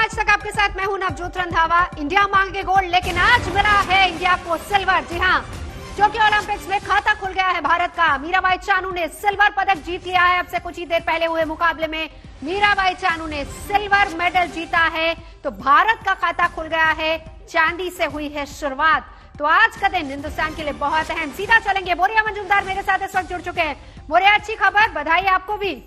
आज तक आपके साथ मैं हूं नवजोत रंधावा। इंडिया मांगे गोल्ड, लेकिन आज मिला है इंडिया को सिल्वर। जी हां, टोक्यो ओलंपिक्स में खाता खुल गया है भारत का। मीराबाई चानू ने सिल्वर पदक जीत लिया है। अब से कुछ ही देर पहले हुए मुकाबले में मीराबाई चानू ने सिल्वर मेडल जीता है, तो भारत का खाता खुल गया है। चांदी से हुई है शुरुआत, तो आज का दिन हिंदुस्तान के लिए बहुत अहम। सीधा चलेंगे, बोरिया मंजूमदार मेरे साथ इस वक्त जुड़ चुके हैं। बोरिया, अच्छी खबर, बधाई आपको भी।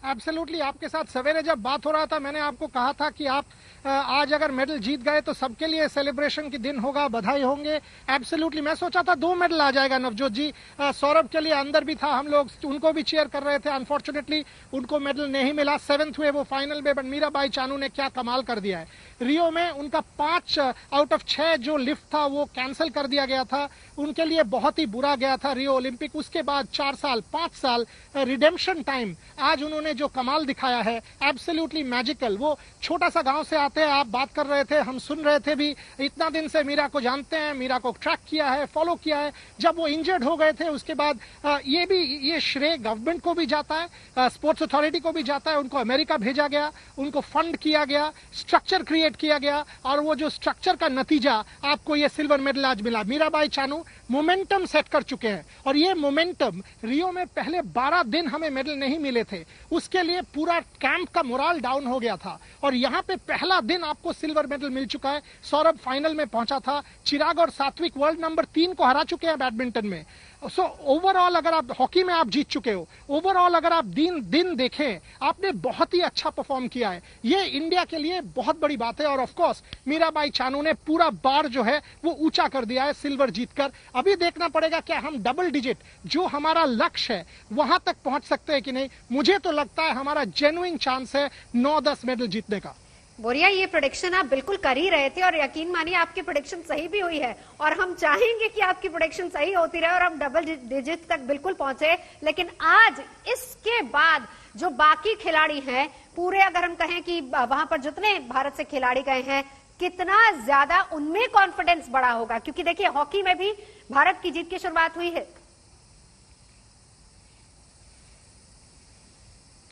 एब्सोल्युटली, आपके साथ सवेरे जब बात हो रहा था मैंने आपको कहा था कि आप आज अगर मेडल जीत गए तो सबके लिए सेलिब्रेशन की दिन होगा, बधाई होंगे। एब्सोल्युटली, मैं सोचा था 2 मेडल आ जाएगा नवजोत जी। सौरभ के लिए अंदर भी था, हम लोग उनको भी चीयर कर रहे थे। अनफॉर्चुनेटली उनको मेडल नहीं मिला, 7th हुए वो फाइनल में। बट मीराबाई चानू ने क्या कमाल कर दिया है। रियो में उनका 5 आउट ऑफ 6 जो लिफ्ट था वो कैंसिल कर दिया गया था, उनके लिए बहुत ही बुरा गया था रियो ओलंपिक। उसके बाद 4 साल 5 साल रिडेम्पशन टाइम, आज उन्होंने जो कमाल दिखाया है एब्सोल्युटली मैजिकल। वो छोटा सा गांव से आते हैं, आप बात कर रहे थे, हम सुन रहे थे भी। इतना दिन से मीरा को जानते हैं, मीरा को ट्रैक किया है, फॉलो किया है। जब वो इंजर्ड हो गए थे उसके बाद ये श्रेय गवर्नमेंट को भी जाता है, स्पोर्ट्स अथॉरिटी को भी जाता है। उनको अमेरिका भेजा गया, उनको फंड किया गया, स्ट्रक्चर क्रिएट किया गया, और वो जो स्ट्रक्चर का नतीजा आपको ये सिल्वर मेडल आज मिला। मीराबाई चानू मोमेंटम सेट कर चुके हैं, और ये मोमेंटम रियो में पहले 12 दिन हमें मेडल नहीं मिले थे, उसके लिए पूरा कैंप का मोराल डाउन हो गया था, और यहाँ पे पहला दिन आपको सिल्वर मेडल मिल चुका है। सौरभ फाइनल में पहुंचा था, चिराग और सात्विक वर्ल्ड नंबर 3 को हरा चुके हैं बैडमिंटन में। सो ओवरऑल अगर आप हॉकी में आप जीत चुके हो, ओवरऑल अगर आप दिन देखें, आपने बहुत ही अच्छा परफॉर्म किया है। ये इंडिया के लिए बहुत बड़ी बात है, और ऑफ कोर्स मीराबाई चानू ने पूरा बार जो है वो ऊंचा कर दिया है सिल्वर जीतकर। अभी देखना पड़ेगा क्या हम डबल डिजिट जो हमारा लक्ष्य है वहां तक पहुंच सकते हैं कि नहीं। मुझे तो लगता है हमारा जेन्युइन चांस है 9-10 मेडल जीतने का। बोरिया, ये प्रेडिक्शन आप बिल्कुल कर ही रहे थे, और यकीन मानिए आपकी प्रेडिक्शन सही भी हुई है, और हम चाहेंगे कि आपकी प्रेडिक्शन सही होती रहे और हम डबल डिजिट तक बिल्कुल पहुंचे। लेकिन आज इसके बाद जो बाकी खिलाड़ी हैं पूरे, अगर हम कहें कि वहां पर जितने भारत से खिलाड़ी गए हैं, कितना ज्यादा उनमें कॉन्फिडेंस बढ़ा होगा। क्योंकि देखिए, हॉकी में भी भारत की जीत की शुरुआत हुई है।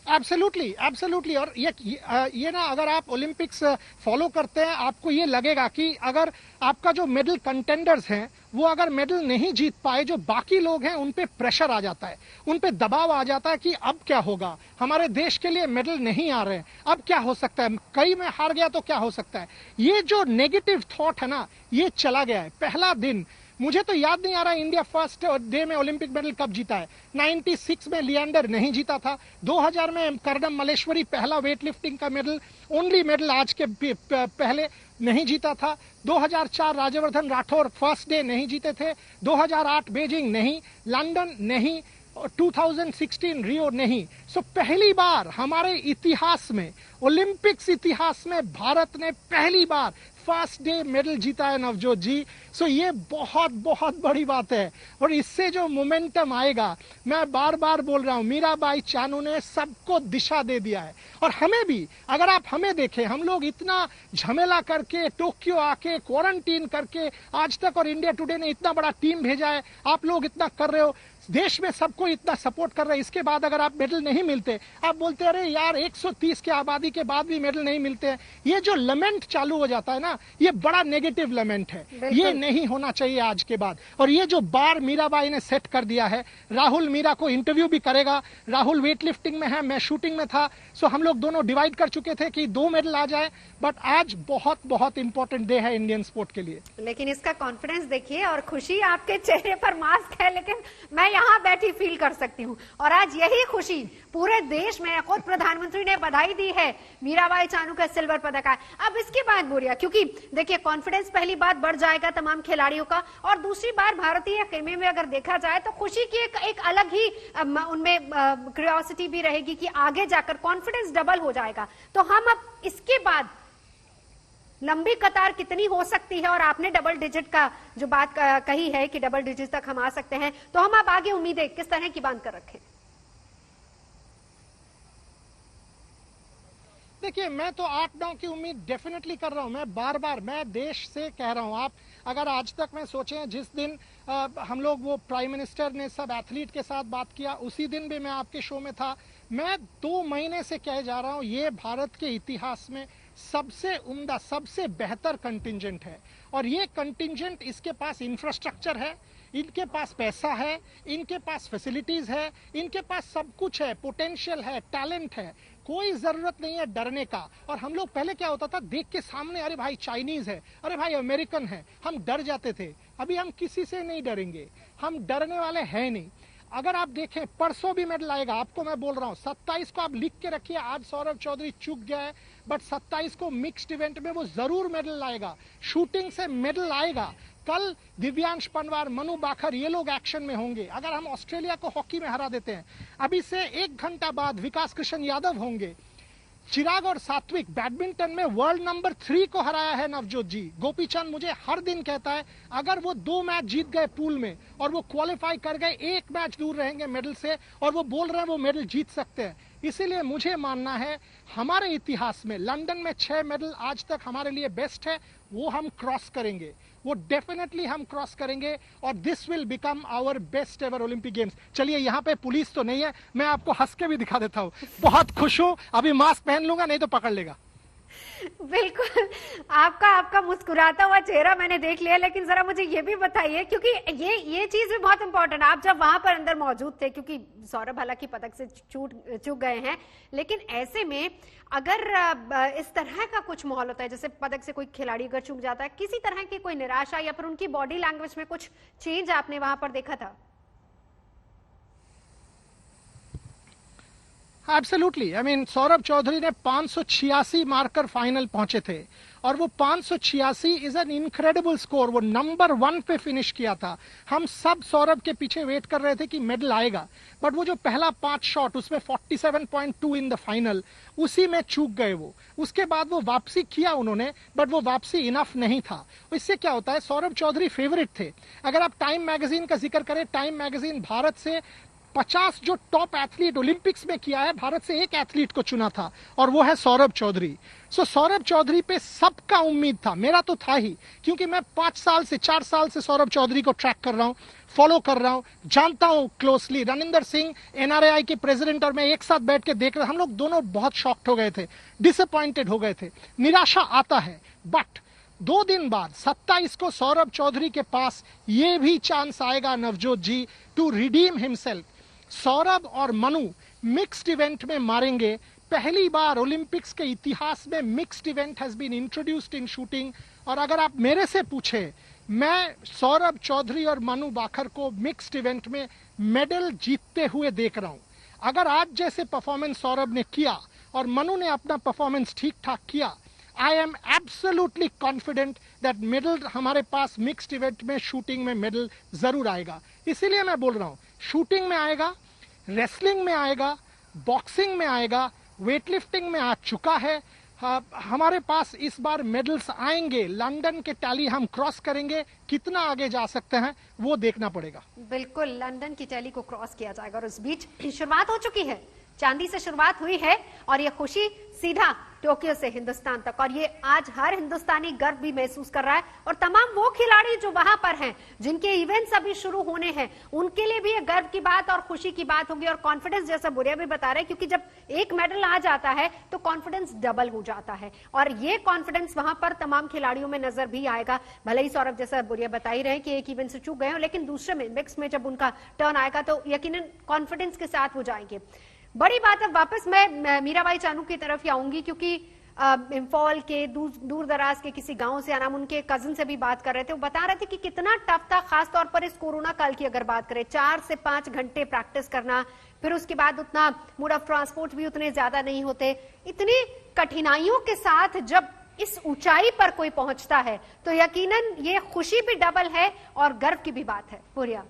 एब्सोल्युटली एब्सोल्युटली, और ये ना, अगर आप ओलंपिक्स फॉलो करते हैं आपको ये लगेगा कि अगर आपका जो मेडल कंटेंडर्स हैं वो अगर मेडल नहीं जीत पाए, जो बाकी लोग हैं उन पे प्रेशर आ जाता है, उन पे दबाव आ जाता है कि अब क्या होगा, हमारे देश के लिए मेडल नहीं आ रहे हैं, अब क्या हो सकता है, कई में हार गया तो क्या हो सकता है। ये जो नेगेटिव थॉट है ना, ये चला गया है। पहला दिन मुझे तो याद नहीं आ रहा इंडिया फर्स्ट डे में ओलंपिक मेडल कब जीता है। 96 में लिएंडर नहीं जीता था, 2000 में कर्णम मल्लेश्वरी पहला वेट लिफ्टिंग का मेडल, ओनली मेडल आज के पहले नहीं जीता था। 2004 राज्यवर्धन राठौर फर्स्ट डे नहीं जीते थे, 2008 बीजिंग नहीं, लंदन नहीं, 2016 रियो नहीं। सो पहली बार हमारे इतिहास में, ओलंपिक्स इतिहास में भारत ने पहली बार फर्स्ट डे मेडल जीता है नवजोत जी। सो ये बहुत बहुत बड़ी बात है, और इससे जो मोमेंटम आएगा, मैं बार बार बोल रहा हूं, मीराबाई चानू ने सबको दिशा दे दिया है। और हमें भी, अगर आप हमें देखें, हम लोग इतना झमेला करके टोक्यो आके क्वारंटीन करके आज तक, और इंडिया टुडे ने इतना बड़ा टीम भेजा है, आप लोग इतना कर रहे हो, देश में सबको इतना सपोर्ट कर रहे हैं, इसके बाद अगर आप मेडल नहीं मिलते, आप बोलते अरे यार 130 की आबादी के बाद भी मेडल नहीं मिलते हैं, ये जो लमेंट चालू हो जाता है ना, ये बड़ा नेगेटिव लमेंट है, ये नहीं होना चाहिए आज के बाद। और ये जो बार मीराबाई ने सेट कर दिया है, राहुल मीरा को इंटरव्यू भी करेगा, राहुल वेट लिफ्टिंग में है, मैं शूटिंग में था, सो हम लोग दोनों डिवाइड कर चुके थे कि 2 मेडल आ जाए। बट आज बहुत बहुत इंपॉर्टेंट डे है इंडियन स्पोर्ट के लिए। लेकिन इसका कॉन्फिडेंस देखिए, और खुशी आपके चेहरे पर मास्क है, लेकिन मैं यहाँ बैठी फील कर सकती हूँ। और आज यही खुशी पूरे देश में, खुद प्रधानमंत्री ने बधाई दी है मीराबाई चानू का सिल्वर पदक आए। अब इसके बाद बोरिया, क्योंकि देखिए कॉन्फिडेंस पहली बात बढ़ जाएगा तमाम खिलाड़ियों का, और दूसरी बार भारतीय खेमे में अगर देखा जाए तो खुशी की एक अलग ही उनमें क्यूरियोसिटी भी रहेगी कि आगे जाकर कॉन्फिडेंस डबल हो जाएगा। तो हम अब इसके बाद लंबी कतार कितनी हो सकती है, और आपने डबल डिजिट का जो बात कही है कि डबल डिजिट तक हम आ सकते हैं, तो हम अब आगे उम्मीदें किस तरह की बांध कर रखें? देखिए, मैं तो 8-9 की उम्मीद डेफिनेटली कर रहा हूं। मैं बार बार मैं देश से कह रहा हूं, आप अगर आज तक मैं सोचें, जिस दिन हम लोग वो प्राइम मिनिस्टर ने सब एथलीट के साथ बात किया, उसी दिन भी मैं आपके शो में था। मैं 2 महीने से कह जा रहा हूं, ये भारत के इतिहास में सबसे उम्दा, सबसे बेहतर कंटिंजेंट है। और ये कंटिंजेंट, इसके पास इंफ्रास्ट्रक्चर है, इनके पास पैसा है, इनके पास फैसिलिटीज है, इनके पास सब कुछ है, पोटेंशियल है, टैलेंट है, कोई जरूरत नहीं है डरने का। और हम लोग पहले क्या होता था, देख के सामने अरे भाई चाइनीज है, अरे भाई अमेरिकन है, हम डर जाते थे। अभी हम किसी से नहीं डरेंगे, हम डरने वाले हैं नहीं। अगर आप देखें, परसों भी मेडल आएगा, आपको मैं बोल रहा हूं। 27 को आप लिख के रखिए, आज सौरभ चौधरी चूक गया है, बट 27 को मिक्स्ड इवेंट में वो जरूर मेडल लाएगा, शूटिंग से मेडल आएगा। कल दिव्यांश पंवार, मनु बाखर, ये लोग एक्शन में होंगे। अगर हम ऑस्ट्रेलिया को हॉकी में हरा देते हैं, अभी से 1 घंटा बाद विकास कृष्ण यादव होंगे। चिराग और सात्विक, बैडमिंटन में वर्ल्ड नंबर 3 को हराया है नवजोत जी। गोपीचंद मुझे हर दिन कहता है, अगर वो 2 मैच जीत गए पूल में और वो क्वालिफाई कर गए, 1 मैच दूर रहेंगे मेडल से, और वो बोल रहे हैं वो मेडल जीत सकते हैं। इसीलिए मुझे मानना है, हमारे इतिहास में लंदन में 6 मेडल आज तक हमारे लिए बेस्ट है, वो हम क्रॉस करेंगे, वो डेफिनेटली हम क्रॉस करेंगे, और this will become our best ever Olympic games. चलिए, यहाँ पे पुलिस तो नहीं है, मैं आपको हंस के भी दिखा देता हूँ। बहुत खुश हूँ, अभी मास्क पहन लूंगा, नहीं तो पकड़ लेगा। बिल्कुल, आपका मुस्कुराता हुआ चेहरा मैंने देख लिया, लेकिन जरा मुझे ये भी बताइए, क्योंकि ये चीज भी बहुत इंपॉर्टेंट है। आप जब वहां पर अंदर मौजूद थे, क्योंकि सौरभ हालांकि पदक से चूक गए हैं, लेकिन ऐसे में अगर इस तरह का कुछ माहौल होता है, जैसे पदक से कोई खिलाड़ी अगर चूक जाता है, किसी तरह की कोई निराशा या फिर उनकी बॉडी लैंग्वेज में कुछ चेंज आपने वहां पर देखा था? Absolutely, I mean Saurabh Chaudhary ने 586 मारकर फाइनल पहुंचे थे, और वो 586 इज एन इनक्रेडिबल स्कोर। वो नंबर 1 पे फिनिश किया था। हम सब सौरभ के पीछे वेट कर रहे थे कि मेडल आएगा, बट वो जो पहला 5 शॉट, उसमें 47.2 इन द फाइनल, उसी में चूक गए वो। उसके बाद वो वापसी किया उन्होंने, बट वो वापसी इनफ नहीं था। इससे क्या होता है, सौरभ चौधरी फेवरेट थे। अगर आप टाइम मैगजीन का जिक्र करें, टाइम मैगजीन भारत से 50 जो टॉप एथलीट ओलंपिक्स में किया है, भारत से एक एथलीट को चुना था, और वो है सौरभ चौधरी। सो सौरभ चौधरी पे सबका उम्मीद था, मेरा तो था ही, क्योंकि मैं 4 साल से सौरभ चौधरी को ट्रैक कर रहा हूं, फॉलो कर रहा हूं, जानता हूं क्लोजली। रनिंदर सिंह एनआरआई के प्रेसिडेंट और मैं एक साथ बैठ के देख रहे, हम लोग दोनों बहुत शॉक्ड हो गए थे, डिसअपॉइंटेड हो गए थे। निराशा आता है, बट 2 दिन बाद 27 को सौरभ चौधरी के पास ये भी चांस आएगा नवजोत जी, टू रिडीम हिमसेल्फ। सौरभ और मनु मिक्स्ड इवेंट में मारेंगे। पहली बार ओलंपिक्स के इतिहास में mixed event has been introduced in shooting. और अगर आप मेरे से पूछे, मैं सौरभ चौधरी और मनु बाखर को मिक्स्ड इवेंट में मेडल जीतते हुए देख रहा हूं। अगर आज जैसे परफॉर्मेंस सौरभ ने किया और मनु ने अपना परफॉर्मेंस ठीक ठाक किया, I am absolutely confident that medal हमारे पास मिक्स्ड इवेंट में, शूटिंग में मेडल जरूर आएगा। इसीलिए मैं बोल रहा हूं, शूटिंग में आएगा, रेसलिंग में आएगा, बॉक्सिंग में आएगा, वेटलिफ्टिंग में आ चुका है। हमारे पास इस बार मेडल्स आएंगे। लंदन के टैली हम क्रॉस करेंगे, कितना आगे जा सकते हैं वो देखना पड़ेगा। बिल्कुल, लंदन की टैली को क्रॉस किया जाएगा। और उस बीच शुरुआत हो चुकी है, चांदी से शुरुआत हुई है, और ये खुशी सीधा टोक्यो से हिंदुस्तान तक। और ये आज हर हिंदुस्तानी गर्व भी महसूस कर रहा है, और तमाम वो खिलाड़ी जो वहां पर हैं, जिनके इवेंट्स अभी शुरू होने हैं, उनके लिए भी ये गर्व की बात और खुशी की बात होगी। और कॉन्फिडेंस, जैसा बुरिया भी बता रहे हैं, क्योंकि जब एक मेडल आ जाता है तो कॉन्फिडेंस डबल हो जाता है, और ये कॉन्फिडेंस वहां पर तमाम खिलाड़ियों में नजर भी आएगा। भले ही सौरभ, जैसा बुरिया बता ही रहे कि एक इवेंट से चूक गए हो, लेकिन दूसरे में, मिक्स में जब उनका टर्न आएगा तो यकीनन कॉन्फिडेंस के साथ वो जाएंगे। बड़ी बात है, वापस मैं मीराबाई चानू की तरफ ही आऊंगी, क्योंकि इंफॉल के दूर दराज के किसी गांव से आना, उनके कजिन से भी बात कर रहे थे। वो बता रहे थे कि कितना टफ था, खास तौर पर इस कोरोना काल की अगर बात करें, 4 से 5 घंटे प्रैक्टिस करना, फिर उसके बाद उतना मोड ऑफ ट्रांसपोर्ट भी उतने ज्यादा नहीं होते। इतनी कठिनाइयों के साथ जब इस ऊंचाई पर कोई पहुंचता है तो यकीनन ये खुशी भी डबल है और गर्व की भी बात है। पुरिया,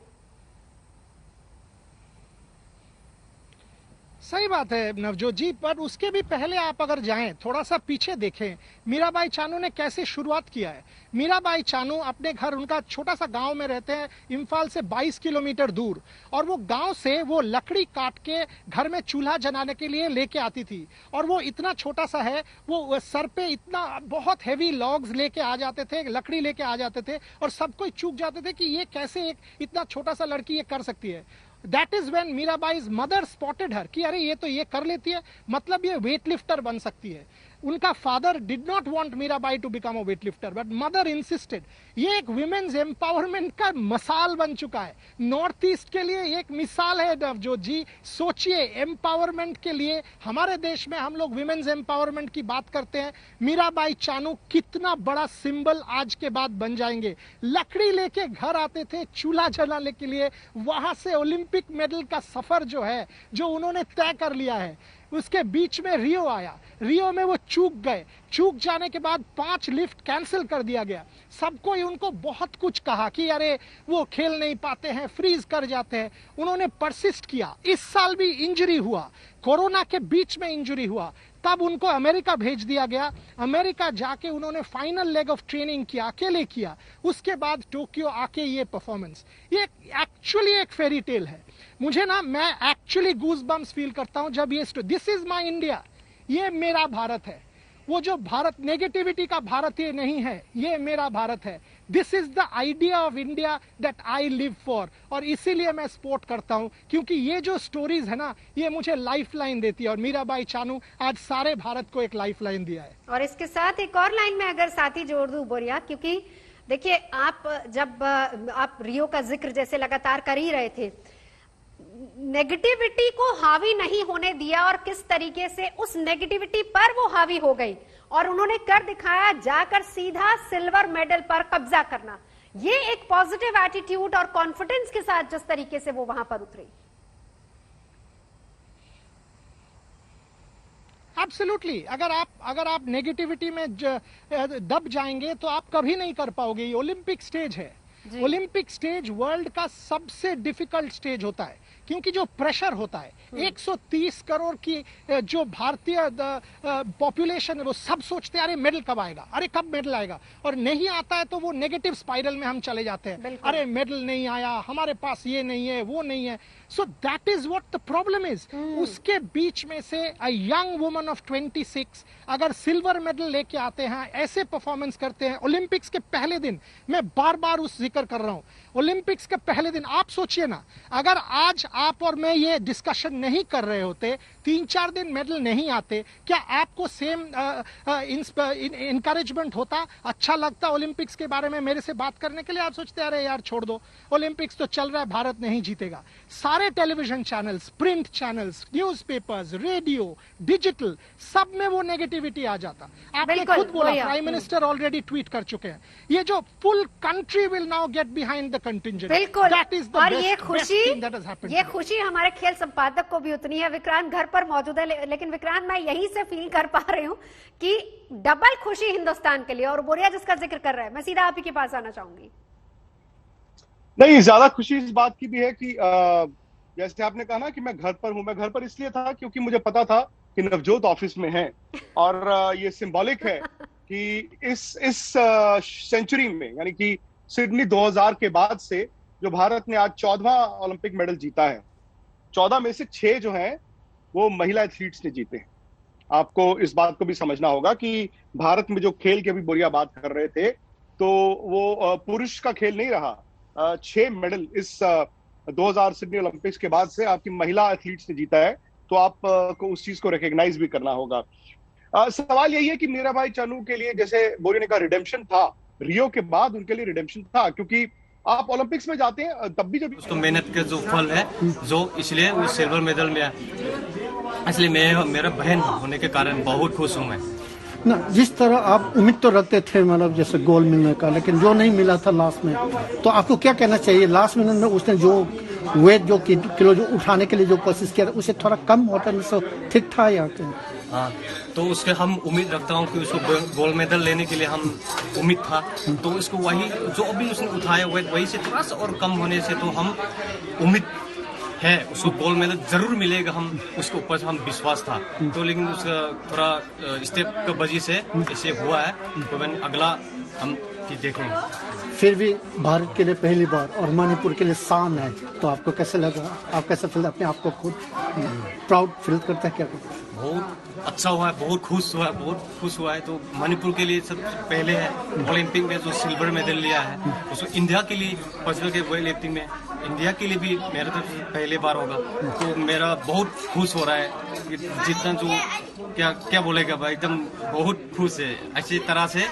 सही बात है नवजोत जी, पर उसके भी पहले आप अगर जाएं, थोड़ा सा पीछे देखें, मीराबाई चानू ने कैसे शुरुआत किया है। मीराबाई चानू अपने घर, उनका छोटा सा गांव में रहते हैं, इम्फाल से 22 किलोमीटर दूर, और वो गांव से वो लकड़ी काट के घर में चूल्हा जलाने के लिए लेके आती थी। और वो इतना छोटा सा है, वो सर पे इतना बहुत हैवी लॉग्स लेके आ जाते थे, लकड़ी लेके आ जाते थे, और सब कोई चूक जाते थे कि ये कैसे एक इतना छोटा सा लड़की ये कर सकती है। That is when Mirabai's mother spotted her कि अरे ये तो ये कर लेती है, मतलब ये वेट लिफ्टर बन सकती है। उनका father did not want Mirabai to become a weight lifter, but mother insisted. ये एक विमेन्स एम्पावरमेंट का मसाल बन चुका है, नॉर्थ ईस्ट के लिए एक मिसाल है। जो जी सोचिए, एम्पावरमेंट के लिए हमारे देश में हम लोग विमेन्स एम्पावरमेंट की बात करते हैं, मीराबाई चानू कितना बड़ा सिंबल आज के बाद बन जाएंगे। लकड़ी लेके घर आते थे चूल्हा जलाने के लिए, वहां से ओलंपिक मेडल का सफर जो है, जो उन्होंने तय कर लिया है। उसके बीच में रियो आया, रियो में वो चूक गए, चूक जाने के बाद 5 लिफ्ट कैंसिल कर दिया गया। सबको उनको बहुत कुछ कहा कि अरे वो खेल नहीं पाते हैं, फ्रीज कर जाते हैं। उन्होंने परसिस्ट किया। इस साल भी इंजरी हुआ, कोरोना के बीच में इंजरी हुआ, तब उनको अमेरिका भेज दिया गया। अमेरिका जाके उन्होंने फाइनल लेग ऑफ ट्रेनिंग किया, अकेले किया। उसके बाद टोक्यो आके ये परफॉर्मेंस, ये एक्चुअली एक फेरी टेल है। मुझे ना, मैं एक्चुअली गूज बम्स फील करता हूं जब ये दिस इज माई इंडिया, ये मेरा भारत है। वो जो भारत, नेगेटिविटी का भारत ये नहीं है, ये मेरा भारत है। This is the idea of India that I live for. और इसीलिए मैं सपोर्ट करता हूं, क्योंकि ये जो स्टोरीज है ना, ये मुझे लाइफ लाइन देती है। और मीराबाई चानू आज सारे भारत को एक लाइफ लाइन दिया है। और इसके साथ एक और लाइन में अगर साथी जोड़ दूं बोरिया, क्योंकि देखिए, आप जब आप रियो का जिक्र जैसे लगातार कर ही रहे थे, नेगेटिविटी को हावी नहीं होने दिया और किस तरीके से उस नेगेटिविटी पर वो हावी हो गई और उन्होंने कर दिखाया, जाकर सीधा सिल्वर मेडल पर कब्जा करना। ये एक पॉजिटिव एटीट्यूड और कॉन्फिडेंस के साथ जिस तरीके से वो वहां पर उतरी। एब्सोल्युटली। अगर आप नेगेटिविटी में दब जाएंगे तो आप कभी नहीं कर पाओगे। ये ओलंपिक स्टेज है। ओलंपिक स्टेज वर्ल्ड का सबसे डिफिकल्ट स्टेज होता है, क्योंकि जो प्रेशर होता है, 130 करोड़ की जो भारतीय पॉपुलेशन है, वो सब सोचते हैं अरे मेडल कब आएगा, अरे कब मेडल आएगा, और नहीं आता है तो वो नेगेटिव स्पाइरल में हम चले जाते हैं। अरे मेडल नहीं आया, हमारे पास ये नहीं है, वो नहीं है। So that is what the problem is. उसके बीच में से अ यंग वुमन ऑफ 26 अगर सिल्वर मेडल लेके आते हैं, ऐसे परफॉर्मेंस करते हैं ओलंपिक्स के पहले दिन, मैं बार बार उस जिक्र कर रहा हूं, ओलंपिक्स के पहले दिन आप सोचिए ना, अगर आज आप और मैं ये डिस्कशन नहीं कर रहे होते, 3-4 दिन मेडल नहीं आते, क्या आपको सेम इंकरेजमेंट होता, अच्छा लगता ओलंपिक्स के बारे में मेरे से बात करने के लिए? आप सोचते अरे यार छोड़ दो, ओलंपिक्स तो चल रहा है, भारत नहीं जीतेगा। सारे television channels, print channels, newspapers, radio, digital, सब में वो नेगेटिविटी आ जाता। आपने खुद बोला, प्राइम मिनिस्टर ऑलरेडी ट्वीट कर चुके हैं, ये जो full country will now get behind the contingent. बिल्कुल। और ये खुशी हमारे खेल संपादक को भी उतनी है। विक्रांत घर पर मौजूद है, लेकिन विक्रांत मैं यहीं से फील कर पा रही हूँ कि डबल खुशी हिंदुस्तान के लिए। और बोरिया जिसका जिक्र कर रहा है, मैं सीधा आप ही के पास आना चाहूंगी। नहीं, ज्यादा खुशी इस बात की भी है कि जैसे आपने कहा ना कि मैं घर पर हूं, मैं घर पर इसलिए था क्योंकि मुझे पता था कि नवजोत ऑफिस में है। और ये सिंबॉलिक है कि इस सेंचुरी में, यानी कि सिडनी 2000 के बाद से जो भारत ने आज 14वां ओलंपिक मेडल जीता है, 14 में से 6 जो हैं वो महिला एथलीट्स ने जीते हैं। आपको इस बात को भी समझना होगा कि भारत में जो खेल की अभी बोरिया बात कर रहे थे, तो वो पुरुष का खेल नहीं रहा। 6 मेडल इस 2000 सिडनी ओलंपिक्स के बाद से आपकी महिला एथलीट्स ने जीता है, तो आपको उस चीज को रिकॉग्नाइज भी करना होगा। सवाल यही है कि मीराबाई चानू के लिए, जैसे बोरिया ने कहा, रिडेम्पशन था, रियो के बाद उनके लिए रिडेम्पशन था, क्योंकि आप ओलंपिक्स में जाते हैं तब भी जब उसको मेहनत का जो फल है, जो इसलिए वो सिल्वर मेडल में, इसलिए मैं मेरा बहन होने के कारण बहुत खुश हूँ मैं ना। जिस तरह आप उम्मीद तो रखते थे, मतलब जैसे गोल मिलने का, लेकिन जो नहीं मिला था लास्ट में, तो आपको क्या कहना चाहिए? लास्ट मिनट में उसने जो वेट, जो किलो जो उठाने के लिए जो कोशिश किया, उसे थोड़ा कम होता है, ठीक था या क्या? हाँ, तो उसके हम उम्मीद रखता हूँ कि उसको गोल्ड मेडल लेने के लिए हम उम्मीद था, तो उसको वही जो अभी उसने उठाया वेट, वही से थोड़ा सा और कम होने से तो हम उम्मीद है उसको गोल्ड मेडल जरूर मिलेगा। हम उसके ऊपर हम विश्वास था, तो लेकिन उसका थोड़ा स्टेप की वजह से ऐसे हुआ है। तो अगला हम कि देखेंगे। फिर भी भारत के लिए पहली बार और मणिपुर के लिए शान है, तो आपको कैसे लगा? आप कैसे फील, अपने आप को खुद प्राउड फील करते हैं क्या? बहुत अच्छा हुआ है, बहुत खुश हुआ है। तो मणिपुर के लिए सबसे पहले है ओलंपिक में जो सिल्वर मेडल लिया है, उसको इंडिया के लिए पर्सनल के वेट लिफ्टिंग में इंडिया के लिए भी मेरा तरफ से पहले बार होगा। तो मेरा बहुत खुश हो रहा है, जितना जो क्या बोलेगा भाई, एकदम बहुत खुश है अच्छी तरह से।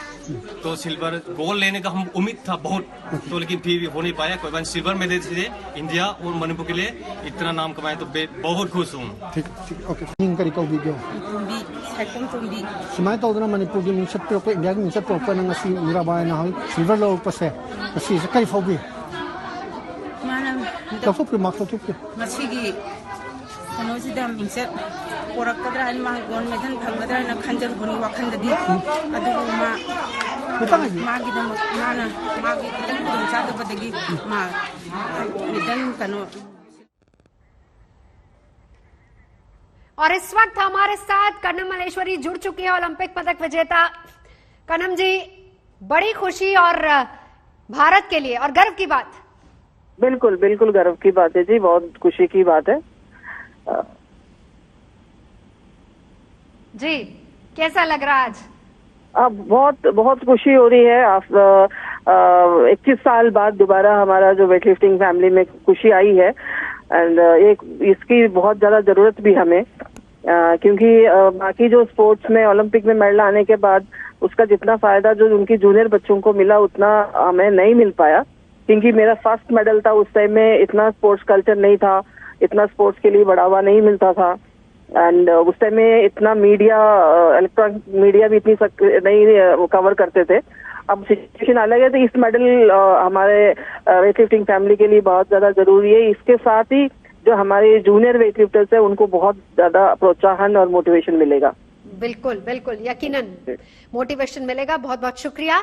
तो सिल्वर गोल्ड लेने का हम उम्मीद था बहुत, तो लेकिन फिर भी हो नहीं पाया। कोई बात, सिल्वर मेडल से इंडिया और मणिपुर के लिए इतना नाम कमाए तो बहुत खुश हूँ। ठीक, ओके। ꯀꯔꯤ ꯀꯧꯕꯤꯒꯦ? ꯇꯣꯝꯕꯤ ꯁꯥꯏꯈꯣꯝ ꯇꯣꯝꯕꯤ ꯁꯨꯃꯥꯏꯅ ꯇꯧꯗꯅ ꯃꯅꯤꯄꯨꯔꯒꯤ ꯃꯤꯡꯆꯠ ꯄꯤꯔꯛꯄ, ꯏꯟꯗꯤꯌꯥꯒꯤ ꯃꯤꯡꯆꯠ ꯄꯤꯔꯛꯄꯅ ꯉꯁꯤ ꯃꯤꯔꯥꯕꯥꯏꯅ ꯁꯤꯜꯚꯔ ꯂꯧꯔꯛꯄꯁꯦ ꯉꯁꯤꯁꯦ ꯀꯔꯤ ꯐꯥꯎꯕꯤ? ꯃꯥꯅ ꯂꯧꯊꯣꯛꯄꯤꯌꯨ, ꯃꯥꯔꯛ ꯂꯧꯊꯣꯛꯄꯤꯌꯨ꯫ ꯉꯁꯤꯒꯤ ꯀꯩꯅꯣꯁꯤꯗ ꯃꯤꯡꯆꯠ ꯄꯣꯔꯛꯀꯗ꯭ꯔꯥ ꯍꯥꯏꯅ ꯃꯥ ꯒꯣꯜ ꯃꯦꯗꯜ ꯐꯪꯒꯗ꯭ꯔꯥ ꯍꯥꯏꯅ ꯈꯟꯖꯔꯨꯕꯅꯤ ꯋꯥꯈꯜꯗꯗꯤ, ꯑꯗꯨꯕꯨ ꯃꯥꯒꯤꯗꯃꯛ ꯃꯥꯒꯤ ꯈꯤꯇꯪ ꯈꯨꯗꯣꯡꯆꯥꯗꯕꯗꯒꯤ ꯃꯥ ꯃꯦꯗꯜ कनो। और इस वक्त हमारे साथ कनम मल्लेश्वरी जुड़ चुकी है, ओलंपिक पदक विजेता। कनम जी, बड़ी खुशी और भारत के लिए और गर्व की बात। बिल्कुल बिल्कुल गर्व की बात है जी, बहुत खुशी की बात है जी। कैसा लग रहा आज? अब बहुत खुशी हो रही है। 21 साल बाद दोबारा हमारा जो वेट लिफ्टिंग फैमिली में खुशी आई है, एंड इसकी बहुत ज्यादा जरूरत भी हमें, क्योंकि बाकी जो स्पोर्ट्स में ओलंपिक में मेडल आने के बाद उसका जितना फायदा जो उनकी जूनियर बच्चों को मिला उतना हमें नहीं मिल पाया, क्योंकि मेरा फर्स्ट मेडल था। उस टाइम में इतना स्पोर्ट्स कल्चर नहीं था, इतना स्पोर्ट्स के लिए बढ़ावा नहीं मिलता था, एंड उस टाइम में इतना मीडिया, इलेक्ट्रॉनिक मीडिया भी इतनी नहीं कवर करते थे। अब सिचुएशन अलग है, तो इस मेडल हमारे वेट लिफ्टिंग फैमिली के लिए बहुत ज्यादा जरूरी है। इसके साथ ही जो हमारे जूनियर वेट लिफ्टर्स है उनको बहुत ज्यादा प्रोत्साहन और मोटिवेशन मिलेगा। बिल्कुल बिल्कुल, यकीनन मोटिवेशन मिलेगा। बहुत बहुत शुक्रिया।